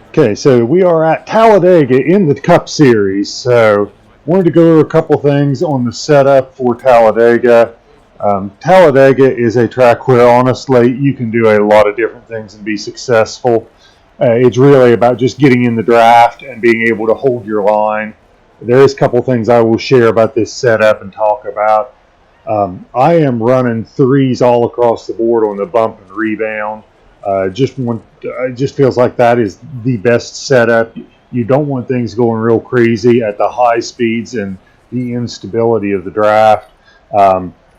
Okay, so we are at Talladega in the Cup Series. So wanted to go over a couple things on the setup for Talladega. Talladega is a track where honestly you can do a lot of different things and be successful. It's really about just getting in the draft and being able to hold your line. There is a couple things I will share about this setup and talk about. I am running threes all across the board on the bump and rebound. It just feels like that is the best setup. You don't want things going real crazy at the high speeds and the instability of the draft.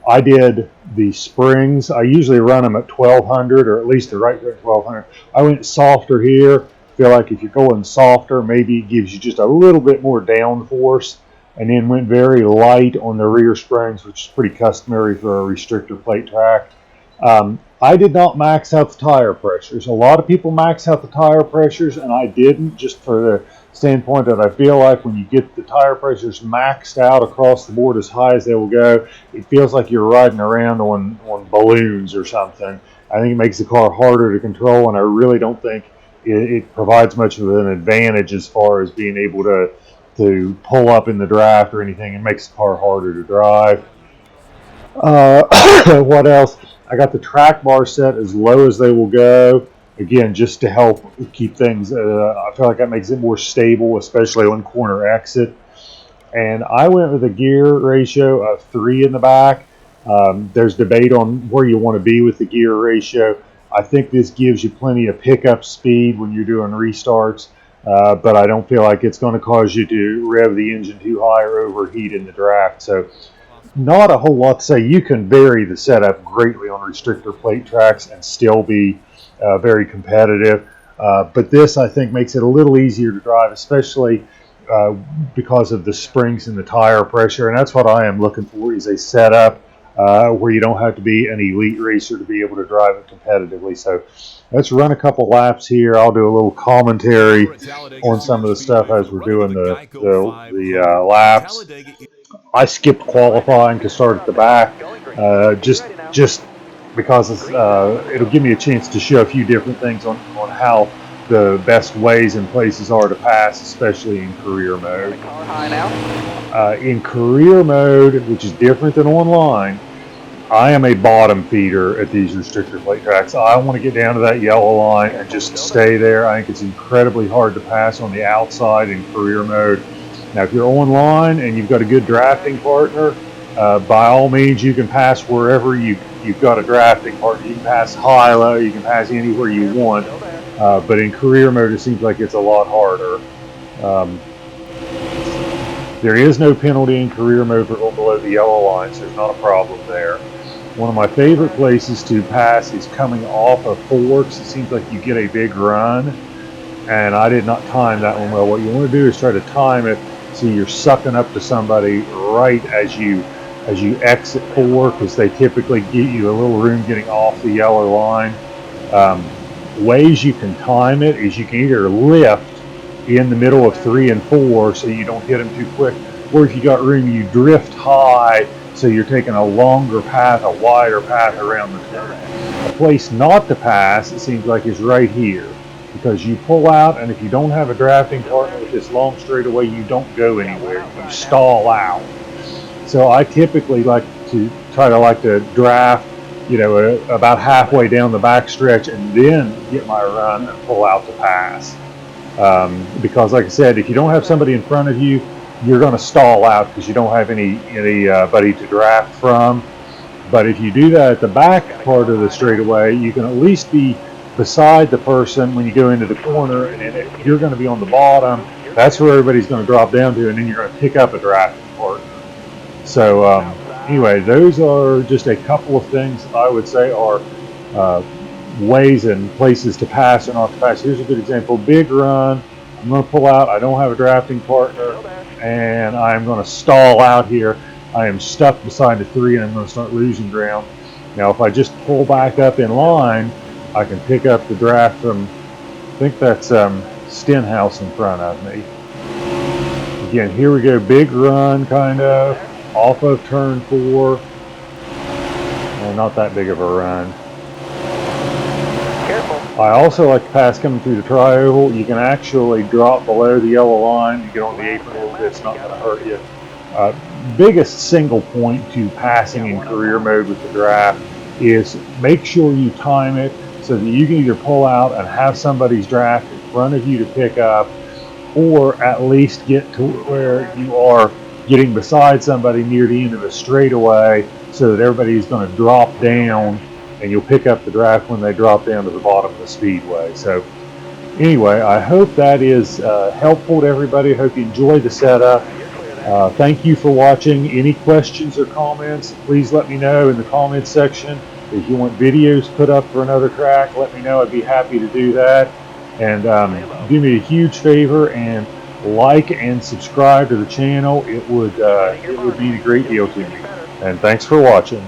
I did the springs. I usually run them at 1200 or at least right there at 1200. I went softer here. Feel like if you're going softer, maybe it gives you just a little bit more downforce, and then went very light on the rear springs, which is pretty customary for a restrictor plate track. I did not max out the tire pressures. A lot of people max out the tire pressures, and I didn't, just for the standpoint that I feel like when you get the tire pressures maxed out across the board as high as they will go, it feels like you're riding around on balloons or something. I think it makes the car harder to control, and I really don't think it provides much of an advantage as far as being able to pull up in the draft or anything. It makes the car harder to drive. What else? I got the track bar set as low as they will go. Again, just to help keep things, I feel like that makes it more stable, especially on corner exit. And I went with a gear ratio of 3 in the back. There's debate on where you want to be with the gear ratio. I think this gives you plenty of pickup speed when you're doing restarts, but I don't feel like it's going to cause you to rev the engine too high or overheat in the draft. So not a whole lot to say. You can vary the setup greatly on restrictor plate tracks and still be very competitive. But this, I think, makes it a little easier to drive, especially because of the springs and the tire pressure. And that's what I am looking for, is a setup where you don't have to be an elite racer to be able to drive it competitively. So let's run a couple laps here. I'll do a little commentary on some of the stuff as we're doing the laps. I skipped qualifying to start at the back, just because it'll give me a chance to show a few different things on how the best ways and places are to pass, especially in career mode. In career mode, which is different than online, I am a bottom feeder at these restrictor plate tracks. I want to get down to that yellow line and just stay there. I think it's incredibly hard to pass on the outside in career mode. Now, if you're online and you've got a good drafting partner, by all means, you can pass wherever you've got a drafting partner. You can pass high, low, you can pass anywhere you want. But in career mode, it seems like it's a lot harder. There is no penalty in career mode for going below the yellow line, so there's not a problem there. One of my favorite places to pass is coming off of forks. It seems like you get a big run, and I did not time that one well. What you want to do is try to time it so you're sucking up to somebody right as you exit four, because they typically get you a little room getting off the yellow line. Ways you can time it is you can either lift in the middle of 3 and 4 so you don't hit them too quick, or if you got room, you drift high so you're taking a longer path, a wider path around the turn. A place not to pass, it seems like, is right here, because you pull out, and if you don't have a drafting partner with this long straightaway, you don't go anywhere. You stall out. So I typically like to draft, about halfway down the backstretch and then get my run and pull out to pass. Because, like I said, if you don't have somebody in front of you, you're going to stall out because you don't have anybody to draft from. But if you do that at the back part of the straightaway, you can at least be beside the person when you go into the corner, and if you're going to be on the bottom, that's where everybody's going to drop down to, and then you're going to pick up a drafting partner. So anyway, those are just a couple of things I would say are ways and places to pass or not to pass. Here's a good example. Big run. I'm going to pull out. I don't have a drafting partner, and I'm going to stall out here. I am stuck beside the 3, and I'm going to start losing ground. Now, if I just pull back up in line, I can pick up the draft from, I think that's Stenhouse in front of me. Again, here we go. Big run, kind of, off of turn 4. Well, not that big of a run. I also like to pass coming through the tri-oval. You can actually drop below the yellow line. You get on the apron a little bit. It's not going to hurt you. Biggest single point to passing in career mode with the draft is make sure you time it so that you can either pull out and have somebody's draft in front of you to pick up, or at least get to where you are getting beside somebody near the end of the straightaway so that everybody's going to drop down and you'll pick up the draft when they drop down to the bottom of the speedway. So anyway, I hope that is helpful to everybody. I hope you enjoyed the setup. Thank you for watching. Any questions or comments, please let me know in the comments section. If you want videos put up for another track, let me know. I'd be happy to do that. And do me a huge favor and like and subscribe to the channel. It would mean a great deal to me. And thanks for watching.